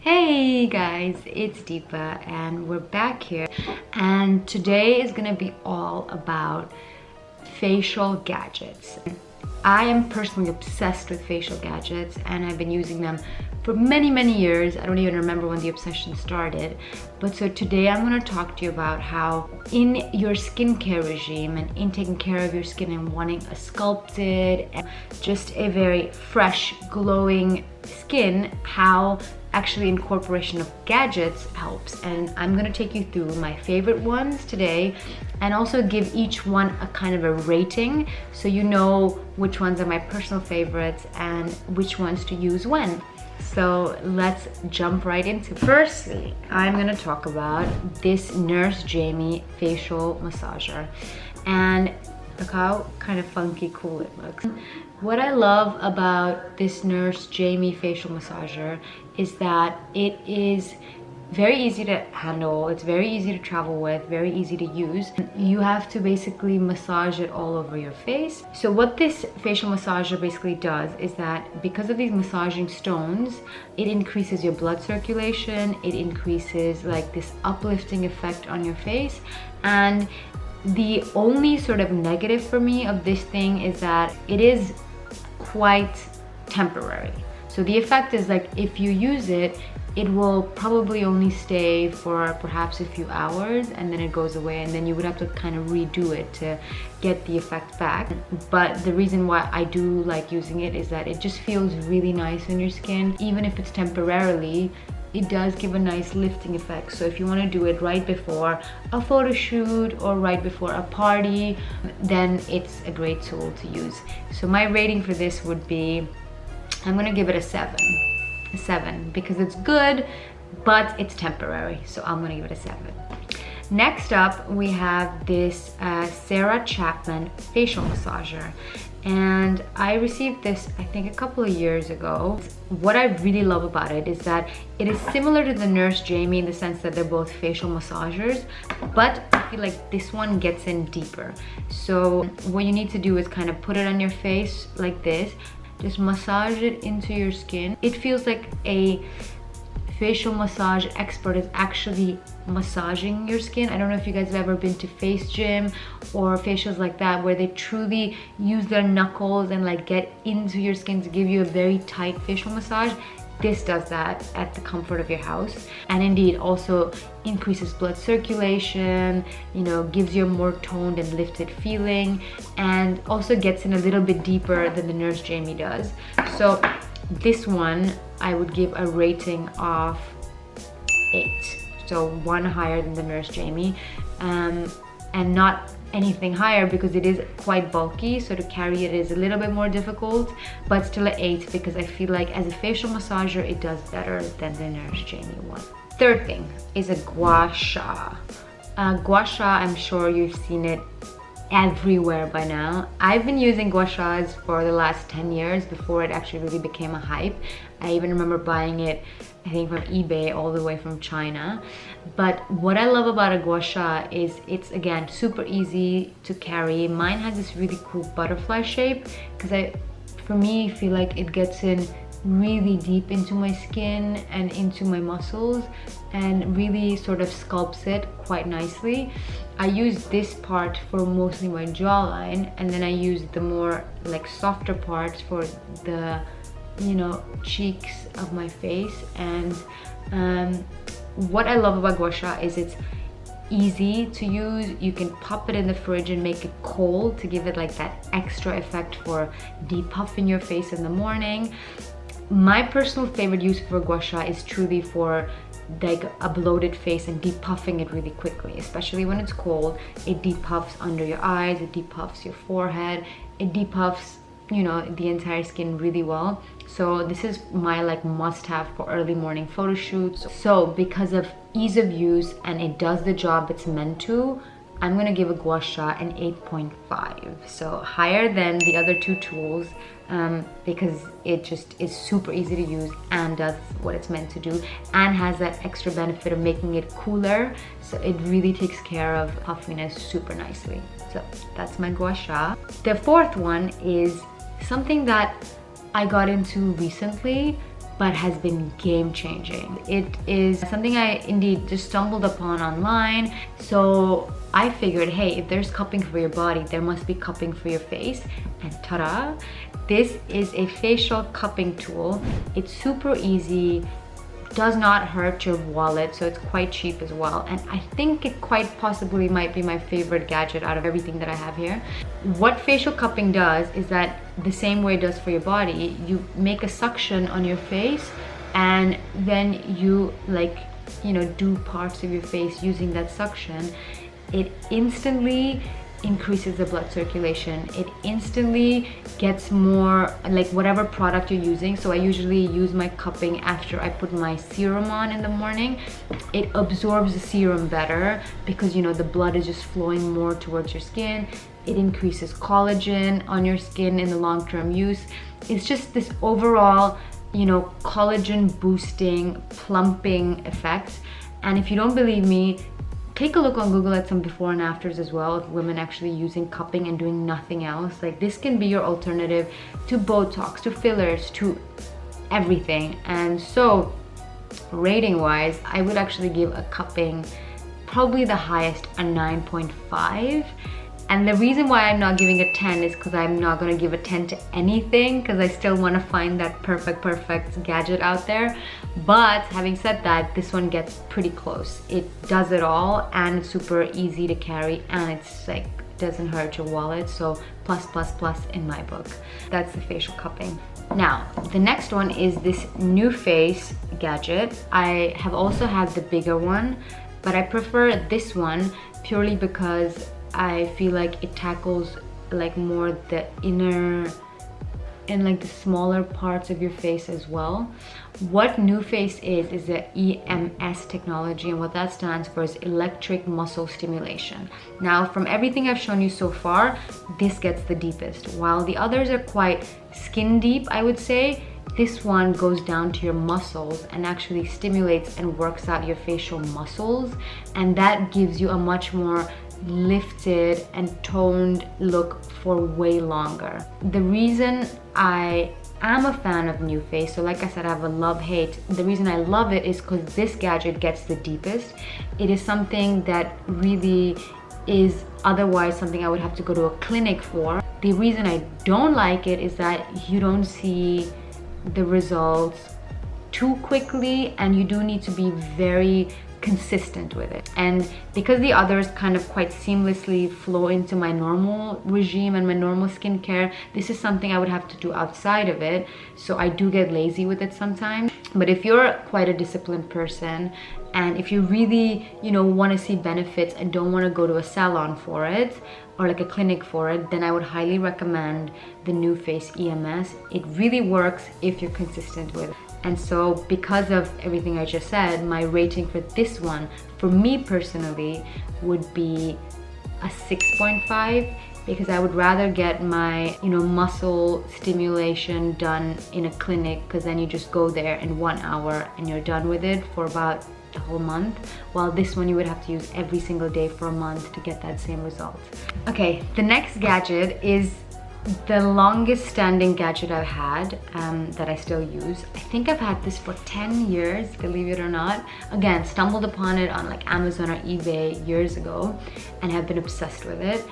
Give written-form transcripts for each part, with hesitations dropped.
Hey guys, it's Diipa and we're back here, and today is gonna be all about facial gadgets. I am personally obsessed with facial gadgets and I've been using them for many years. I don't even remember when the obsession started. But so today I'm going to talk to you about how in your skincare regime and in taking care of your skin and wanting a sculpted and just a very fresh, glowing skin, how actually incorporation of gadgets helps. And I'm going to take you through my favorite ones today and also give each one a kind of a rating so you know which ones are my personal favorites and which ones to use when. So let's jump right into it. Firstly, I'm going to talk about this Nurse Jamie facial massager, and look how kind of funky cool it looks. What I love about this Nurse Jamie facial massager is that it is very easy to handle, it's very easy to travel with, very easy to use. You have to basically massage it all over your face. So what this facial massager basically does is that because of these massaging stones, it increases your blood circulation, it increases like this uplifting effect on your face. And the only sort of negative for me of this thing is that it is quite temporary. So the effect is like if you use it, it will probably only stay for perhaps a few hours and then it goes away, and then you would have to kind of redo it to get the effect back. But the reason why I do like using it is that it just feels really nice on your skin. Even if it's temporarily, it does give a nice lifting effect. So if you want to do it right before a photo shoot or right before a party, then it's a great tool to use. So my rating for this would be, I'm gonna give it a 7 because it's good, but it's temporary. So I'm gonna give it a 7. Next up, we have this CHAPMAN facial massager. And I received this, I think, a couple of years ago. What I really love about it is that it is similar to the Nurse Jamie in the sense that they're both facial massagers, but I feel like this one gets in deeper. So what you need to do is kind of put it on your face like this, just massage it into your skin. It feels like a facial massage expert is actually massaging your skin. I don't know if you guys have ever been to Face Gym or facials like that where they truly use their knuckles and like get into your skin to give you a very tight facial massage. This does that at the comfort of your house, and indeed also increases blood circulation, you know, gives you a more toned and lifted feeling, and also gets in a little bit deeper than the Nurse Jamie does. So this one I would give a rating of 8, so 1 higher than the Nurse Jamie, and not anything higher because it is quite bulky, so to carry it is a little bit more difficult, but still an 8 because I feel like as a facial massager it does better than the Nurse Jamie one. Third thing is a gua sha. Gua sha, I'm sure you've seen it everywhere by now. I've been using gua shas for the last 10 years before it actually really became a hype. I even remember buying it, I think, from eBay all the way from China. But what I love about a gua sha is it's, again, super easy to carry. Mine has this really cool butterfly shape because for me, feel like it gets in really deep into my skin and into my muscles and really sort of sculpts it quite nicely. I use this part for mostly my jawline, and then I use the more like softer parts for the, you know, cheeks of my face. And what I love about gua sha is it's easy to use. You can pop it in the fridge and make it cold to give it like that extra effect for depuffing your face in the morning. My personal favorite use for gua sha is truly for like a bloated face and depuffing it really quickly, especially when it's cold. It depuffs under your eyes, it depuffs your forehead, it depuffs, you know, the entire skin really well. So this is my like must-have for early morning photo shoots. So because of ease of use and it does the job it's meant to, I'm gonna give a gua sha an 8.5, so higher than the other two tools, because it just is super easy to use and does what it's meant to do and has that extra benefit of making it cooler, so it really takes care of puffiness super nicely. So that's my gua sha. The fourth one is something that I got into recently, but has been game changing. It is something I indeed just stumbled upon online. So I figured, hey, if there's cupping for your body, there must be cupping for your face. And ta-da! This is a facial cupping tool. It's super easy, does not hurt your wallet, so it's quite cheap as well. And I think it quite possibly might be my favorite gadget out of everything that I have here. What facial cupping does is that the same way it does for your body, you make a suction on your face and then you do parts of your face using that suction. It instantly increases the blood circulation. It instantly gets more like whatever product you're using. So I usually use my cupping after I put my serum on in the morning. It absorbs the serum better because the blood is just flowing more towards your skin. It increases collagen on your skin in the long-term use. It's just this overall collagen boosting, plumping effect. And if you don't believe me, take a look on Google at some before and afters as well of women actually using cupping and doing nothing else. Like, this can be your alternative to Botox, to fillers, to everything. And so rating wise, I would actually give a cupping probably the highest a 9.5. And the reason why I'm not giving a 10 is because I'm not going to give a 10 to anything, because I still want to find that perfect gadget out there. But having said that, this one gets pretty close. It does it all, and it's super easy to carry, and it's like doesn't hurt your wallet. So plus in my book. That's the facial cupping. Now, the next one is this NuFace gadget. I have also had the bigger one, but I prefer this one purely because I feel like it tackles like more the inner and like the smaller parts of your face as well. What NuFace is the EMS technology, and what that stands for is electric muscle stimulation. Now, from everything I've shown you so far, this gets the deepest. While the others are quite skin deep, I would say, this one goes down to your muscles and actually stimulates and works out your facial muscles, and that gives you a much more lifted and toned look for way longer. The reason I am a fan of NuFace, so like I said, I have a love-hate. The reason I love it is because this gadget gets the deepest. It is something that really is otherwise something I would have to go to a clinic for. The reason I don't like it is that you don't see the results too quickly, and you do need to be very consistent with it. And because the others kind of quite seamlessly flow into my normal regime and my normal skincare, this is something I would have to do outside of it. So I do get lazy with it sometimes. But if you're quite a disciplined person, and if you really, want to see benefits and don't want to go to a salon for it, or like a clinic for it, then I would highly recommend the NuFace EMS. It really works if you're consistent with it. And so because of everything I just said, my rating for this one, for me personally, would be a 6.5, because I would rather get my, muscle stimulation done in a clinic, because then you just go there in 1 hour and you're done with it for about a whole month, while this one you would have to use every single day for a month to get that same result. Okay, the next gadget is the longest standing gadget I've had that I still use. I think I've had this for 10 years, believe it or not. Again, stumbled upon it on like Amazon or eBay years ago and have been obsessed with it.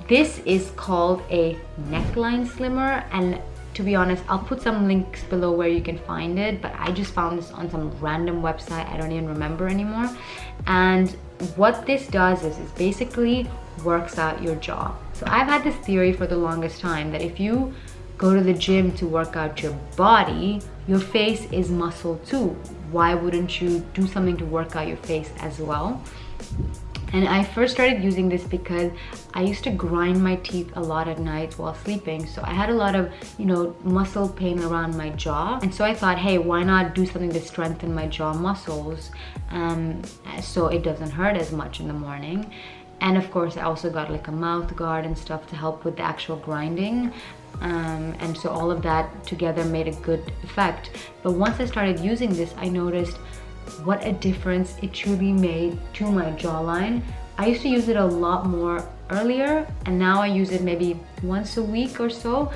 This is called a neckline slimmer, and to be honest, I'll put some links below where you can find it, but I just found this on some random website, I don't even remember anymore. And what this does is basically works out your jaw. So I've had this theory for the longest time that if you go to the gym to work out your body, your face is muscle too. Why wouldn't you do something to work out your face as well? And I first started using this because I used to grind my teeth a lot at night while sleeping. So I had a lot of, muscle pain around my jaw. And so I thought, hey, why not do something to strengthen my jaw muscles so it doesn't hurt as much in the morning. And of course, I also got like a mouth guard and stuff to help with the actual grinding. And so all of that together made a good effect. But once I started using this, I noticed what a difference it truly made to my jawline. I used to use it a lot more earlier, and now I use it maybe once a week or so.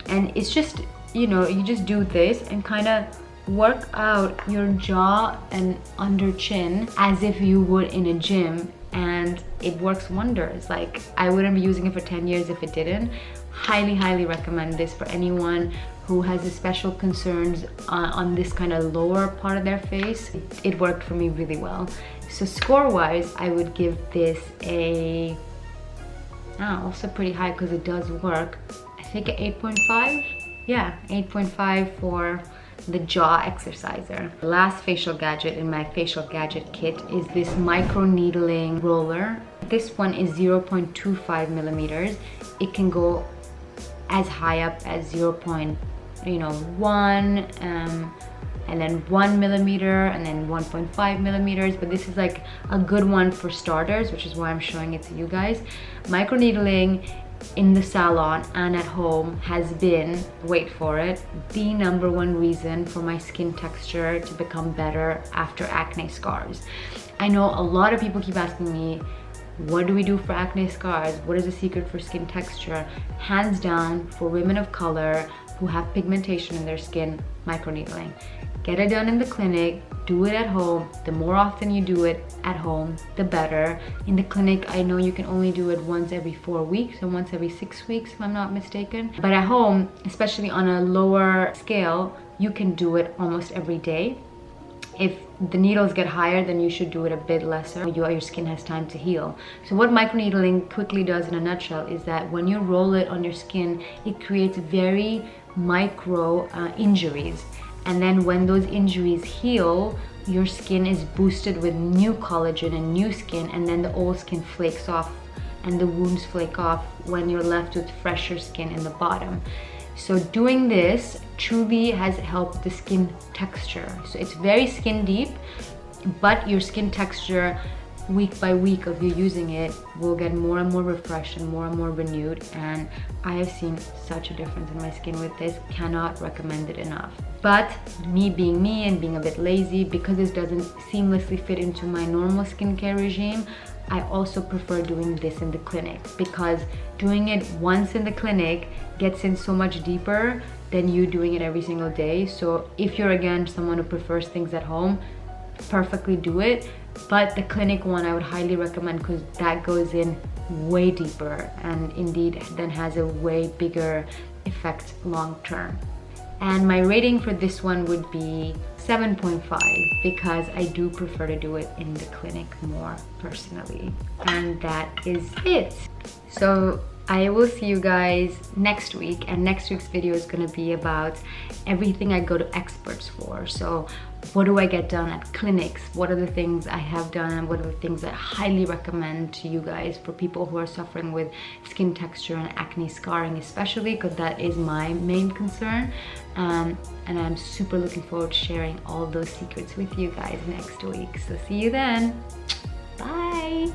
And it's just, you just do this and kind of work out your jaw and under chin as if you would in a gym, and it works wonders. Like, I wouldn't be using it for 10 years if it didn't. Highly recommend this for anyone who has special concerns on this kind of lower part of their face. It worked for me really well. So score wise, I would give this a also pretty high because it does work. I think an 8.5. Yeah, 8.5 for the jaw exerciser. The last facial gadget in my facial gadget kit is this micro needling roller. This one is 0.25 millimeters. It can go as high up as 0.1 and then 1 millimeter and then 1.5 millimeters, but this is like a good one for starters, which is why I'm showing it to you guys. Microneedling in the salon and at home has been, wait for it, the #1 reason for my skin texture to become better after acne scars. I know a lot of people keep asking me, what do we do for acne scars? What is the secret for skin texture? Hands down, for women of color who have pigmentation in their skin, microneedling. Get it done in the clinic, do it at home. The more often you do it at home, the better. In the clinic, I know you can only do it once every 4 weeks or once every 6 weeks, if I'm not mistaken. But at home, especially on a lower scale, you can do it almost every day. If the needles get higher, then you should do it a bit lesser. Your skin has time to heal. So what microneedling quickly does in a nutshell is that when you roll it on your skin, it creates very micro injuries. And then when those injuries heal, your skin is boosted with new collagen and new skin, and then the old skin flakes off and the wounds flake off when you're left with fresher skin in the bottom. So doing this truly has helped the skin texture. So it's very skin deep, but your skin texture week by week of you using it will get more and more refreshed and more renewed, and I have seen such a difference in my skin with this. Cannot recommend it enough. But me being me and being a bit lazy, because this doesn't seamlessly fit into my normal skincare regime, I also prefer doing this in the clinic, because doing it once in the clinic gets in so much deeper than you doing it every single day. So if you're again someone who prefers things at home, perfectly do it. But the clinic one I would highly recommend, because that goes in way deeper and indeed then has a way bigger effect long term. And my rating for this one would be 7.5, because I do prefer to do it in the clinic more personally. And that is it. So I will see you guys next week, and next week's video is going to be about everything I go to experts for. So what do I get done at clinics? What are the things I have done, and what are the things I highly recommend to you guys for people who are suffering with skin texture and acne scarring, especially because that is my main concern. And I'm super looking forward to sharing all those secrets with you guys next week. So see you then.